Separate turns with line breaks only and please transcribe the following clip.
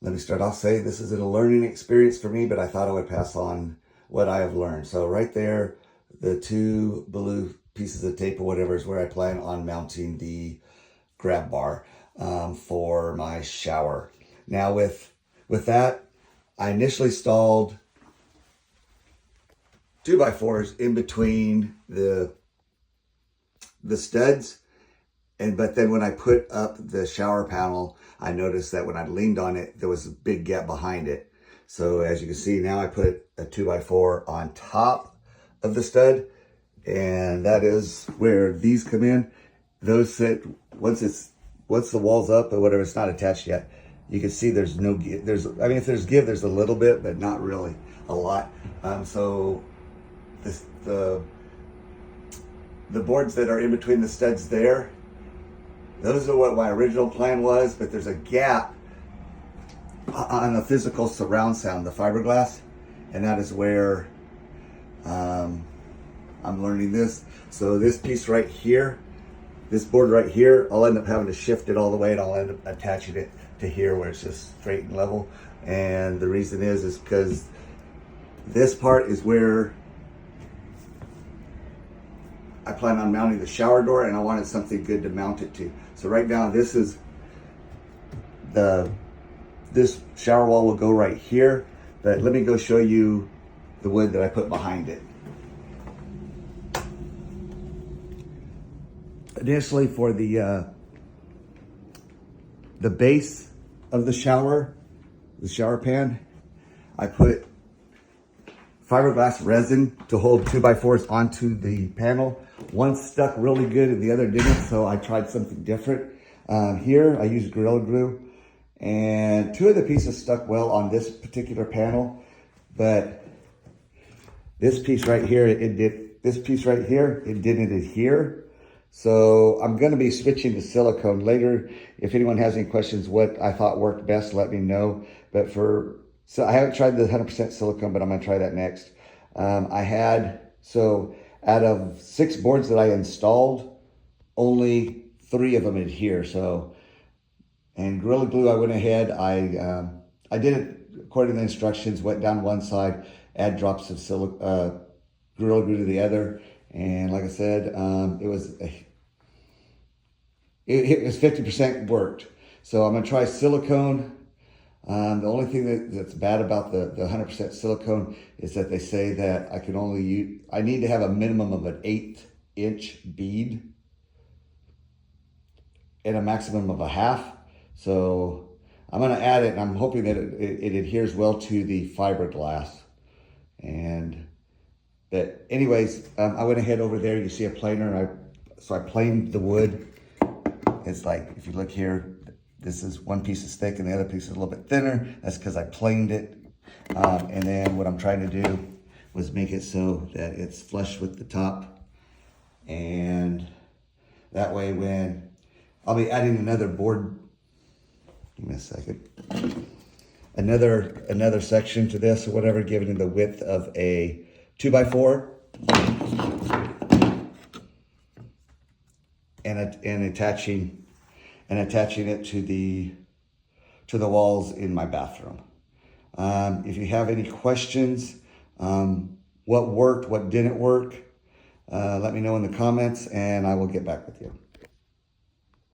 Let me start off saying this is a learning experience for me, but I thought I would pass on what I have learned. So right there, the two blue pieces of tape or whatever is where I plan on mounting the grab bar for my shower. Now with that, I initially installed 2x4s in between the studs. But then when I put up the shower panel, I noticed that when I leaned on it, there was a big gap behind it. So as you can see, now I put a 2x4 on top of the stud, and that is where these come in. Those sit, once the wall's up or whatever, it's not attached yet. You can see there's no give. I mean, if there's give, there's a little bit, but not really a lot. So the boards that are in between the studs there, those are what my original plan was, but there's a gap on the physical surround sound, the fiberglass, and that is where I'm learning this. So this piece right here, this board right here, I'll end up having to shift it all the way, and I'll end up attaching it to here where it's just straight and level. And the reason is because this part is where I plan on mounting the shower door, and I wanted something good to mount it to. So right now, this shower wall will go right here, but let me go show you the wood that I put behind it. Initially, for the base of the shower pan, I put fiberglass resin to hold 2x4s onto the panel. One stuck really good and the other didn't, so I tried something different. Here I used Gorilla Glue, and two of the pieces stuck well on this particular panel, but this piece right here, it didn't adhere. So I'm going to be switching to silicone later. If anyone has any questions what I thought worked best, let me know. But so I haven't tried the 100% silicone, but I'm going to try that next. So out of 6 boards that I installed, only 3 of them adhere. So, and Gorilla Glue, I went ahead, I did it according to the instructions, went down one side, add drops of Gorilla Glue to the other. And like I said, it was 50% worked. So I'm going to try silicone. The only thing that's bad about the 100% silicone is that they say that I need to have a minimum of an 1/8 inch bead and a maximum of a 1/2. So I'm going to add it, and I'm hoping that it adheres well to the fiberglass. But anyways, I went ahead over there. You see a planer, so I planed the wood. It's like, if you look here, this is one piece is thick and the other piece is a little bit thinner. That's because I planed it. And then what I'm trying to do was make it so that it's flush with the top. And that way when I'll be adding another board, give me a second, another section to this or whatever, giving it the width of a 2x4 and attaching it to the walls in my bathroom. If you have any questions, what worked, what didn't work, let me know in the comments, and I will get back with you.